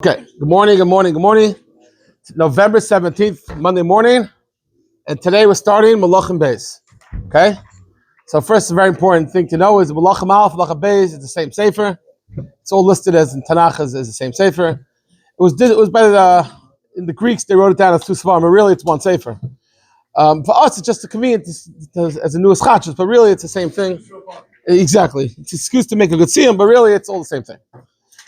Okay, good morning. It's November 17th, Monday morning, and today we're starting Malachim Beis. Okay? So first, a very important thing to know is Malachim Aleph, Malachim Beis is the same sefer. It's all listed as in Tanakh as the same sefer. It was by in the Greeks, they wrote it down as two svarim, but really it's one sefer. For us, it's just a convenient as a newest chachas, but really it's the same thing. Exactly. It's an excuse to make a good siyum, but really it's all the same thing.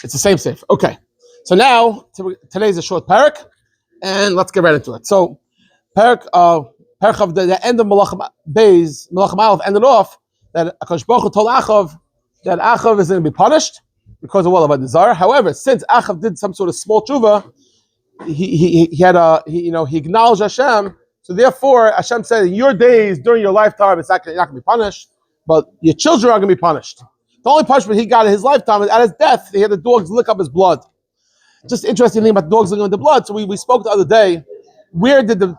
It's the same sefer. Okay. So now, today's a short Perek, and let's get right into it. So, Perek of the end of Malachim Beis, Malachim Aleph ended off that HaKadosh Baruch Hu told Achav that Achav is going to be punished because of what desire. However, since Achav did some sort of small tshuva, he acknowledged Hashem. So therefore, Hashem said, in your days during your lifetime, you're not going to be punished, but your children are going to be punished. The only punishment he got in his lifetime is at his death. He had the dogs lick up his blood. Just interesting thing about the dogs looking at the blood. So we spoke the other day. Where did the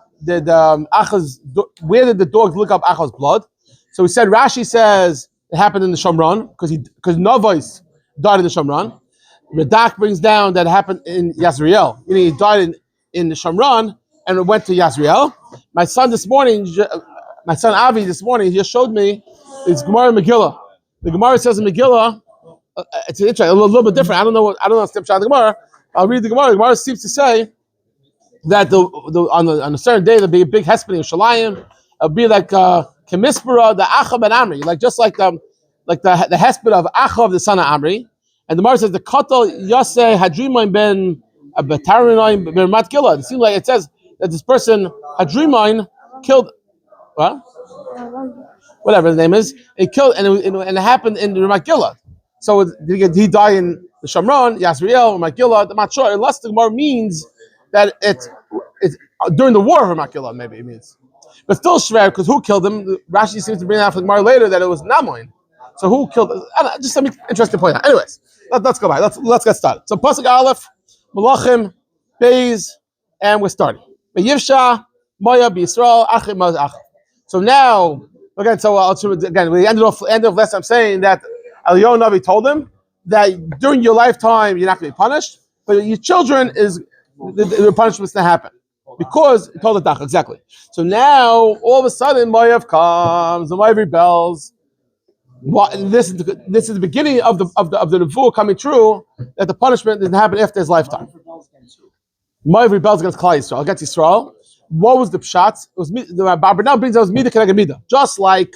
dogs lick up Achav's blood? So we said Rashi says it happened in the Shomron because Novos died in the Shomron. Radak brings down that it happened in Yazriel. Meaning he died in the Shomron and it went to Yazriel. My son Avi this morning, he just showed me it's Gemara in Megillah. The Gemara says in Megillah, it's interesting, a little bit different. I don't know Step Shad the Gemara. I'll read the Gemara. The Gemara seems to say that on a certain day there'll be a big hesped in Shalayim. It'll be like Kemispera, the Achav and Amri, like the hesped of Achav, the son of Amri. And the Gemara says the Katal Yaseh Hadrimain ben Betarinaim ben Ramat Gilad. It seems like it says that this person Hadrimain killed whatever his name is. It killed and it happened in Ramat Gilad. So he died in the Shomron, Yasriel, Ramat Gilad. I'm not sure, unless the Gemara means that it's during the war of Ramat Gilad, maybe it means. But still shver, because who killed him? Rashi seems to bring out from the Gemara later that it was Namoin. So who killed him? Just some interesting point out. Anyways, let's go back. Let's get started. So Pasuk Aleph, Malachim, Beis, and we're starting. Yivsha, Moya, B'Yisrael, Achim, Achim. So now, again, we ended off last time saying that Eliyahu HaNavi told him that during your lifetime you're not going to be punished, but your children the punishment's going to happen because he told the Nach exactly. So now all of a sudden Moav comes, the Moav rebels. This is the beginning of the nevuah coming true that the punishment didn't happen after his lifetime. Moav rebels against Klal Yisrael, against Yisrael. What was the pshat? It was the Barbanel brings out Mida Keneged Mida, just like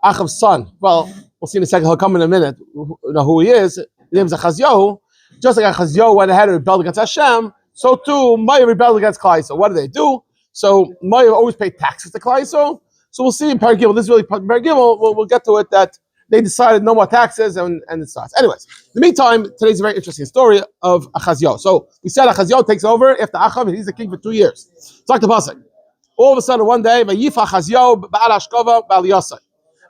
Achav's son. Well, we'll see in a second. He'll come in a minute. You know who he is. His name is Ahazyahu. Just like Ahazyahu went ahead and rebelled against Hashem, so too Maya rebelled against Klal Yisrael. What do? So Maya always paid taxes to Klal Yisrael. So we'll see in Perek. This is really Perek. We'll get to it that they decided no more taxes and it starts. Anyways, in the meantime, today's a very interesting story of Ahazyahu. So we said Ahazyahu takes over after Achav, and he's the king for 2 years. It's like the pasuk. All of a sudden, one day, Vayif Ahazyahu ba'al Ashkova ba'al Yosai.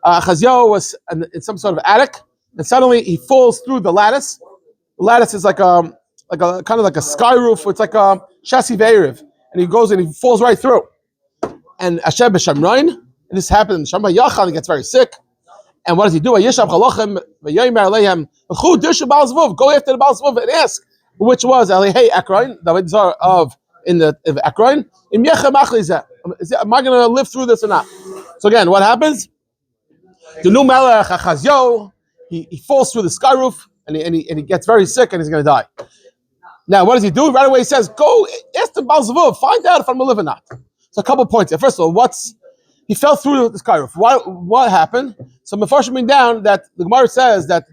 Ahazyahu was in some sort of attic, and suddenly he falls through the lattice. The lattice is like a kind of like a sky roof. It's like a chassis ve'eriv, and he goes and he falls right through. And Hashem b'Shamrain, and this happened in Shamra Yachal. He gets very sick, and what does he do? Yishav Chalochem v'Yomi Aleihem v'Chu Dirshu Baal-Zevuv. Go after the Baal-Zevuv and ask which was Elihei Ekron, the Avodah of in the Ekron. Am I going to live through this or not? So again, what happens? The new Melech Ahazyahu, he falls through the sky roof and he gets very sick and he's going to die. Now, what does he do? Right away, he says, "Go ask the Baal-Zevuv, find out if I'm alive or not." So a couple of points here. First of all, he fell through the sky roof. What happened? So Mefarshim bring down that the Gemara says that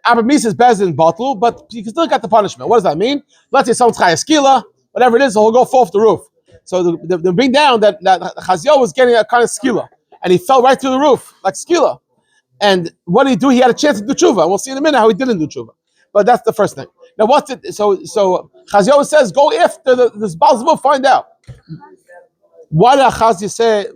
Abamis is better than Batlu, but you can still get the punishment. What does that mean? Let's say someone's Chayaskila, whatever it is, so he'll go fall off the roof. So they bring down that Ahazyahu was getting a kind of skila, and he fell right through the roof like skila. And what did he do? He had a chance to do tshuva. We'll see in a minute how he didn't do tshuva. But that's the first thing. Now, so Ahazyahu says, go after this Baal-Zevuv, find out. Why did Ahazyahu say?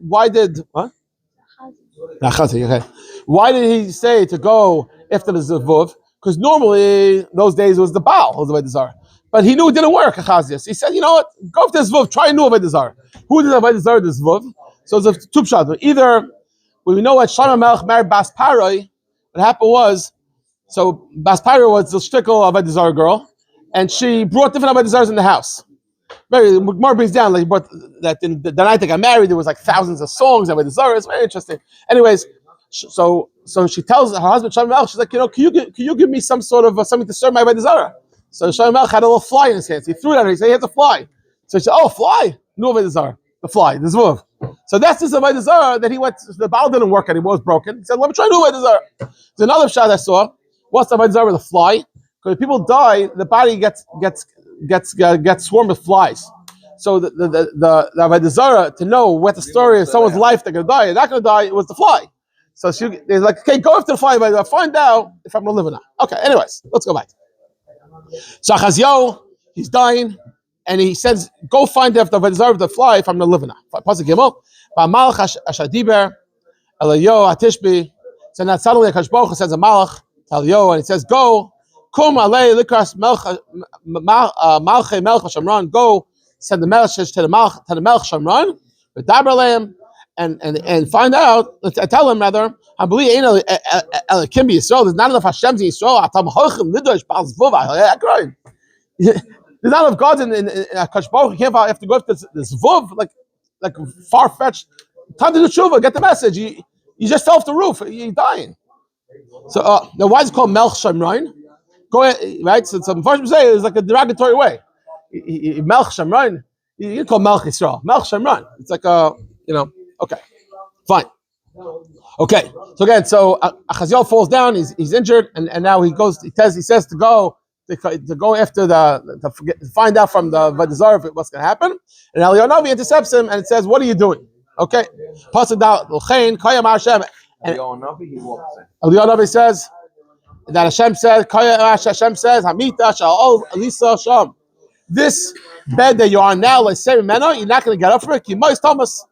Why did he say to go after the Zevuv? Because normally in those days it was the Baal who was the Avodah. But he knew it didn't work. Ahazyahu. So he said, you know what? Go after the Zevuv. Try a new Avodah. Who did the Avodah? The Zevuv. So it's a two pshat. Either we know what Shlomo Melech married Bas Paroi. What happened was So Baspira was the shtickle of a Zara girl, and she brought different Avodah Zaras in the house. Very more brings down like brought that in the night they got married, there was like thousands of songs Avodah Zaras. Very interesting. Anyways, so she tells her husband Shlomo Melech, she's like, can you give me some sort of something to serve my Avodah Zara? So Shlomo Melech had a little fly in his hands. He threw it at her. He said, "He has a fly." So she said, "Oh, fly? No Avodah Zara. The fly, the Zevuv." So that's this Avodah Zara that he went. The Baal didn't work anymore; it was broken. He said, "Let me try new Avodah Zara." There's another shot I saw. What's the Avodah Zara with the fly? Because if people die, the body gets swarmed with flies. So the Avodah Zara, to know what the story of someone's life, they're going to die, they're not going to die, it was the fly. So they're like, okay, go after the fly, but find out if I'm going to live or not. Okay, anyways, let's go back. So Ahazyahu, he's dying, and he says, go find out if the Avodah Zara of the fly, if I'm going to live or not. Pasuk Gimel, Malach Ashadiber, Eliyahu HaTishbi. So now suddenly Akash Baruch Hu sends a Malach to Eliyahu, and he says, go, Kum alei likras malchei melch Shamron. Go send the message to the melch Shamron, and find out. Tell him rather. I believe Kim Yisrael. There's not enough Hashem's in Yisrael. Atam hochim lidosh Baal-Zevuv. There's not enough gods in Akash Baruch. You have to go to this Vuv like far fetched. Time to do tshuva. Get the message. You just fell off the roof. You're dying. So now why is it called melch Shamron? Go ahead, right? So some first say it's like a derogatory way. Melch Shamron, you call Melch Yisrael. Melch Shamron. It's like okay, fine. Okay, so again, Ahazyahu falls down. He's injured, and now he goes. He says to go after to find out from the Avodah Zara what's going to happen. And Eliyahu HaNavi intercepts him, and it says, "What are you doing?" Okay, Pasuk down. Hashem. Eliyahu HaNavi says that Hashem says, Hamita Sha'ol Elisa Sham. This bed that you are now, like say Meno, you're not going to get up for it. Kimois Thomas.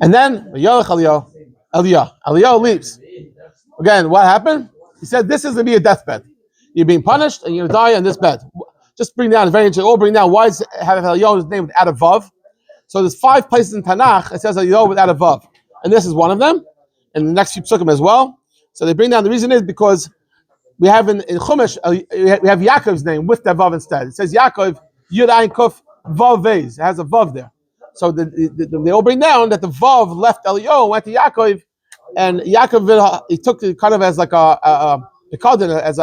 And then Eliyahu leaves. Again, what happened? He said, "This is going to be a deathbed. You're being punished, and you're going to die on this bed." Just bring down, very interesting. All bring down. Why is Eliyahu's name without a vav? So there's 5 places in Tanakh it says Eliyahu without a vav, and this is one of them. And the next few psukim as well. So they bring down, the reason is because we have in Chumash, we have Yaakov's name with the Vav instead. It says Yaakov, Yud Ayin Kuf, Vav Vez. It has a Vav there. So they all bring down that the Vav left Eliyahu, went to Yaakov, and Yaakov, he took it kind of as like he called it as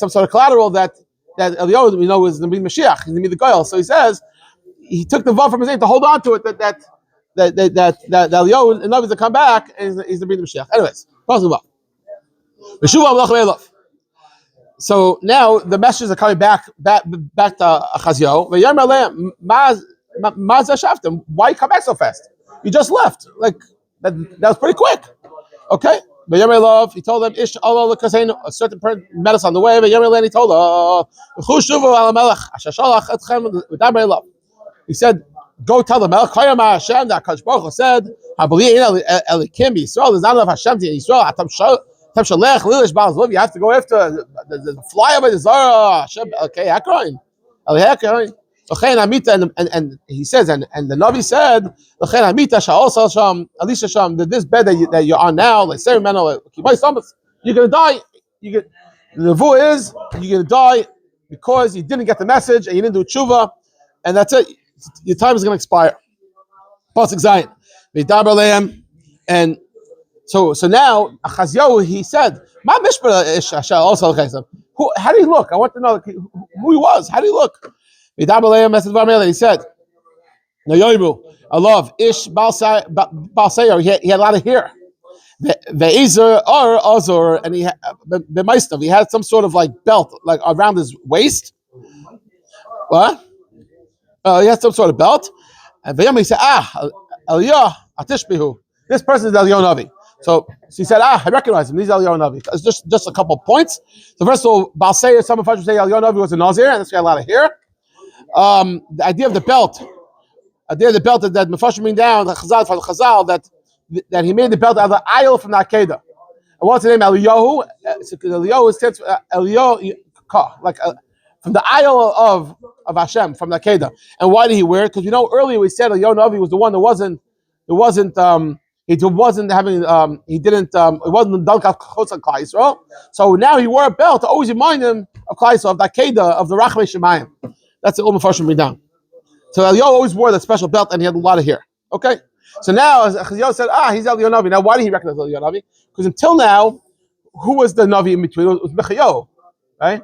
some sort of collateral that Eliyahu, was going to be Mashiach, he's going to be the Goyal. So he says, he took the Vav from his name to hold on to it, that Eliyahu and to come back, and he's going to be the Mashiach. Anyways, so now the messages are coming back to Ahazyahu. Why come back so fast? You just left. Like that was pretty quick. Okay. He told them, Ish Allah a certain person met us on the way. He told he said, go tell the Melech Hashem that Kadosh Baruch Hu said, I believe Elikim Yisrael. There's not enough Hashem in Yisrael. You have to go after the fly of the Zara. Okay, Akron. And he says, and the Navi said, that this bed that you're on now, like you're gonna die. The vu is you're gonna die because you didn't get the message and you didn't do tshuva, and that's it. Your time is gonna expire. Pasuk Zayin. And so now Ahazyahu, he said, how do you look? I want to know who he was. How do you look? He said, I love Ish Baal-Zevuv. He had a lot of hair. The Azor, and he had some sort of like belt, like around his waist. What? He had some sort of belt. And he said, Eliyahu HaTishbi. This person is Eliyahu HaNavi. So he said, I recognize him. He's Eliyahu HaNavi. It's just a couple of points. So first of all, Baal-Zevuv, some of us say Eliyahu HaNavi was a Nazir, and this guy had a lot of hair. The idea of the belt that Mefashim bring down the Chazal that he made the belt out of the aisle from the Akedah. And what's the name? Eliyahu. Eliyahu stands for Eliyahu, like from the aisle of Hashem, from the Akedah. And why did he wear it? Because earlier we said Eliyahu HaNavi was the one that wasn't. He wasn't having it wasn't done close on Klal Yisrael. So now he wore a belt to always remind him of Klal Yisrael, of the Akedah, of the Rachmei Shemayim. That's the Ulma Farshim down. So Eliyahu always wore that special belt, and he had a lot of hair. Okay, so now as Ahazyahu said, he's Eliyahu HaNavi. Now why did he recognize Eliyahu HaNavi? Because until now, who was the Navi in between? It was Michayahu, right?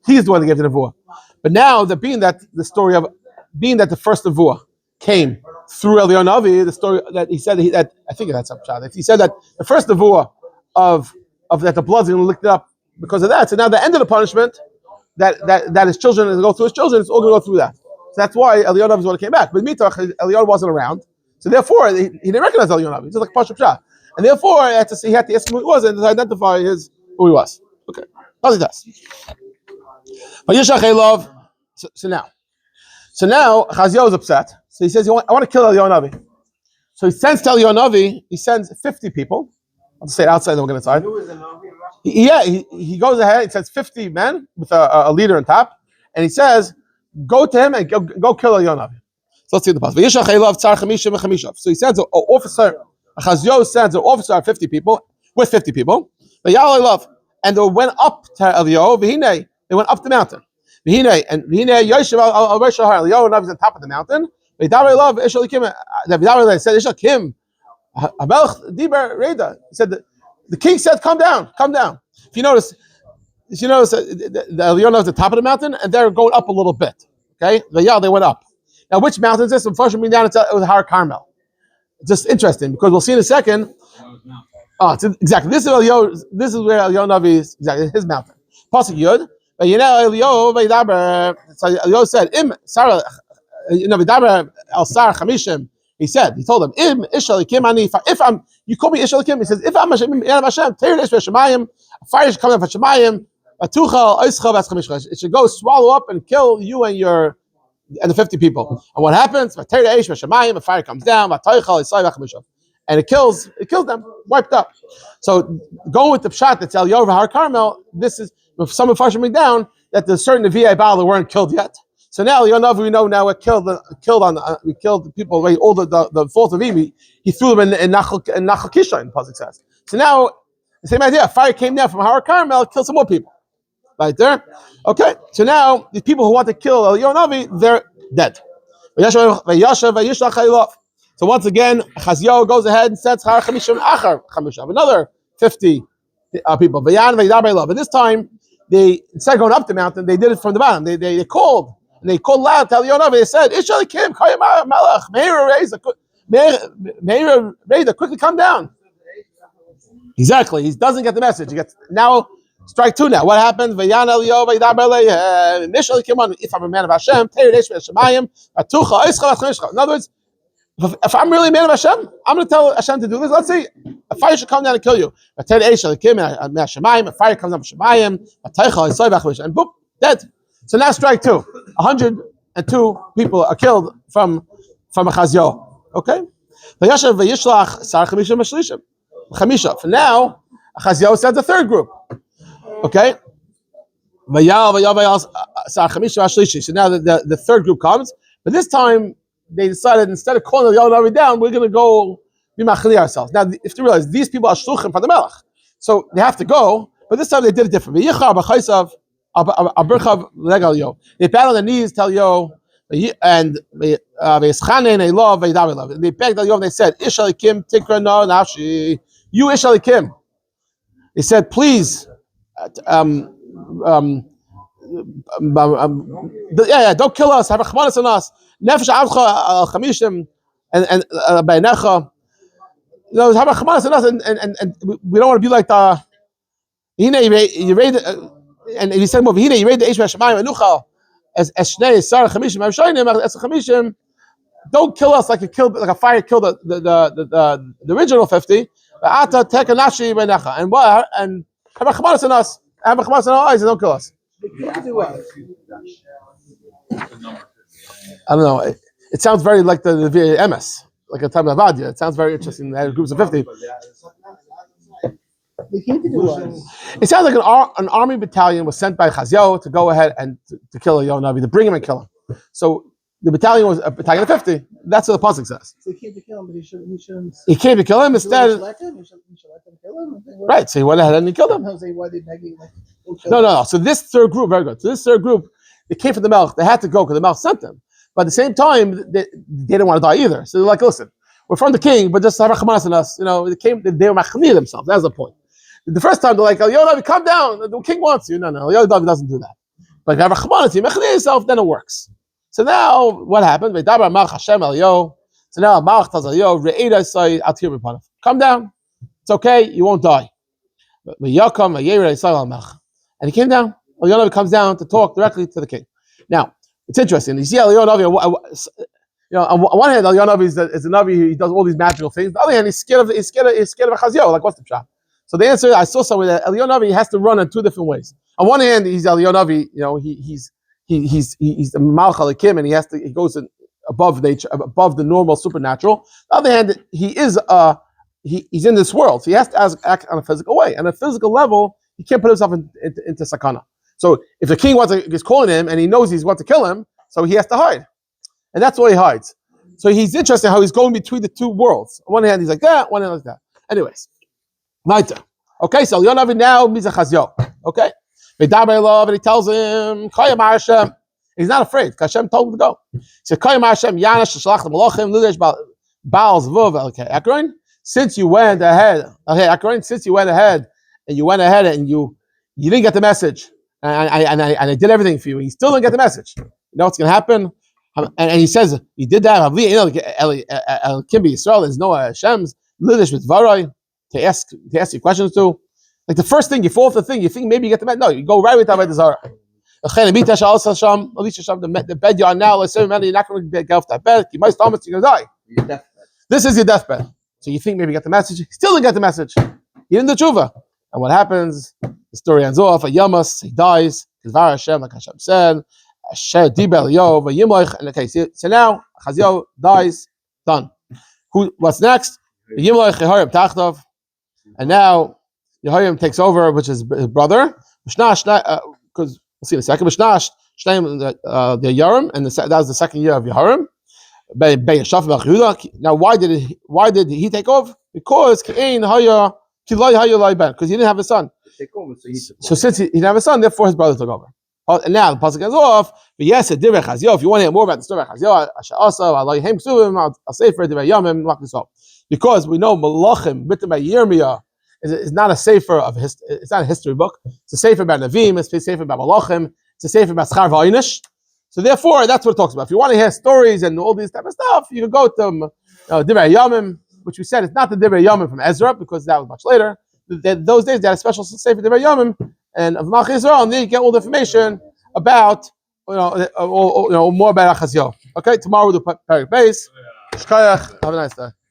He's the one that gave the nevuah. But now, the the first nevuah came through Eliyahu HaNavi, the story that he said that I think that's up shot. He said that the first nevuah of that the blood's going to lick it up because of that. So now the end of the punishment that his children is going to go through his children, it's all going to go through that. So that's why Eliyahu HaNavi is when he came back. But Mitach, Eliyahu wasn't around, so therefore he didn't recognize Eliyahu HaNavi. It's just like Pashup Shah, and therefore he had to ask him who he was and to identify who he was. Okay, how's it does? But Yishach love. So now Ahazyahu is upset. So he says, I want to kill Eliyahu HaNavi. So he sends to Eliyahu HaNavi, he sends 50 people. I'll just say it outside, then we'll get inside. He goes ahead, he sends 50 men with a leader on top, and he says, go to him and go kill Eliyahu HaNavi. So let's see the passage. So he sends an officer, Ahazyahu sends an officer of 50 people, with 50 people, and they went up to Eliyahu, they went up the mountain. Eliyahu HaNavi is on top of the mountain. He said, he said, the king said, come down. If you notice, the Eliyahu is at the top of the mountain, and they're going up a little bit. Okay, they went up. Now, which mountain is this? From first down, it was Har Carmel. It's just interesting because we'll see in a second. Exactly. This is where Eliyahu HaNavi is exactly his mountain. Pasuk Yud. So Eliyahu said, he told them, if you call me Ishalikim, he says, if I'm Hashem, a fire should come out from Shemayim, it should go swallow up and kill you and the 50 people. And what happens? A fire comes down, and it kills them, wiped up. So going with the pshat that's Eliyahu over Har Carmel, this is some of Farshim down that there's certain Nevi'ai Baal that weren't killed yet. So now Eliyahu HaNavi, we know now we killed the people. Right, all the faults of Eve. He threw them in Nach Kisha, the pasuk says. So now the same idea. Fire came down from Har Carmel, killed some more people. Right there. Okay. So now the people who want to kill Eliyahu HaNavi, they're dead. So once again, Ahazyahu goes ahead and sets another 50 people. But this time, instead of going up the mountain, they did it from the bottom. They called. And they called loud to Eliyahu HaNavi. They said, Ishalikim, Kayim Malach, Meir Reza, quickly come down. Exactly. He doesn't get the message. He gets now strike two now. What happened? If I'm a man of Hashem, in other words, if I'm really a man of Hashem, I'm going to tell Hashem to do this. Let's see, a fire should come down and kill you. A fire comes up from Shemayim, and boop, dead. So now strike two. 102 people are killed from Ahazyahu. Okay? For now, Ahazyahu sends a third group. Okay? So now the third group comes, but this time they decided instead of calling Eliyahu HaNavi down, we're going to go be machli ourselves. Now, if you realize these people are shluchim for the Melech, so they have to go, but this time they did it differently. They battled on their knees, tell Eliyahu, and they begged Eliyahu, and they said, Ishalikim tikra no nafshi, you Ishalikim. They said, please, don't kill us, have a chmanas on us. Nefesh avcha al chamishim and beinecha. Have a chmanas on us, and we don't want to be like the. You read, and he said, you read the Eish Hashemayim Enuchal as Shnei Sar Chamishim Avshayim as Chamishim. Don't kill us like a fire killed the original 50. Ata take a nashi beinecha and what and have a chmanas on us, have a chmanas on our eyes, and don't kill us. I don't know. It sounds very like the MS, like a time of Ahazyahu. It sounds very interesting. They had groups of 50. It sounds like an army battalion was sent by Ahazyahu to go ahead and to kill Eliyahu HaNavi, to bring him and kill him. So The battalion was a battalion of 50. That's what the pasuk says. So he came to kill him, but he shouldn't. He came to kill him instead. He should let them kill him. Right. So he went ahead and he killed him. Why did Nagy No. So this third group, very good. So this third group, they came from the Melch. They had to go because the Melch sent them. But at the same time, they didn't want to die either. So they're like, listen, we're from the king, but just have rachmanas on us. They were machni themselves. That's the point. The first time they're like, Eliyahu HaNavi, come down. The king wants you. No, Eliyahu HaNavi doesn't do that. But if you have rachmanas, you machni yourself, then it works. So now, what happened? So now Malach tells Eliyahu, come down. It's okay. You won't die. And he came down. Eliyahu HaNavi comes down to talk directly to the king. Now, it's interesting. You see Eliyahu HaNavi, on one hand, Eliyahu HaNavi is a Navi, he does all these magical things. On the other hand, he's scared of Ahazyahu. Like, what's the pshat? So the answer, I saw somewhere that Eliyahu HaNavi has to run in two different ways. On one hand, he's Eliyahu HaNavi, he's the Malachim, and he goes above nature, above the normal supernatural. On the other hand, he's in this world, so he has to act on a physical way. On a physical level, he can't put himself into sakana. So if the king is calling him and he knows he's about to kill him, so he has to hide, and that's why he hides. So he's interested how he's going between the two worlds. On one hand, he's like that. One hand, like that. Anyways, later. Okay, so Eliyahu HaNavi now meets Ahazyahu. Okay. And he tells him, he's not afraid, because Hashem told him to go. He said, Baal-Zevuv, since you went ahead and you didn't get the message, and I did everything for you, and you still didn't get the message. You know what's going to happen? And he says, you did that, there's no Hashem's to ask you questions to. Like the first thing, you fall off the thing, you think maybe you get the message. No, you go right with the Zara. The bed you're on now, you're not going to get off that bed. You might stomach, you're going to die. This is your deathbed. So you think maybe you get the message. You still didn't get the message. You didn't do tshuva. And what happens? The story ends off. A yamas, he dies. Kizvar Hashem, like Hashem said. And okay, so now Ahazyahu dies. Done. What's next? Yehoram Tachtov. And now Yehoram takes over, which is his brother. Because we'll see in a second. The Yehoram, and that was the second year of Yehoram. Now, why did he take over? Because he didn't have a son. So since he didn't have a son, therefore his brother took over. And now the pasuk goes off. But yes, if you want to hear more about the story of Ahazyahu, I'll say for Divrei Yomim. Because we know Malachim written by Yirmiyah is not a sefer of history. It's not a history book. It's a sefer about Navim. It's a sefer about Malachim. It's a sefer about Schar V'Einish. So therefore, that's what it talks about. If you want to hear stories and all these type of stuff, you can go to Divrei Yomim, which we said it's not the Divrei Yomim from Ezra because that was much later. Those days they had a special sefer Divrei Yomim and of Nach Israel, and then you get all the information about more about Ahazyahu. Okay, tomorrow we'll do Perek base. Have a nice day.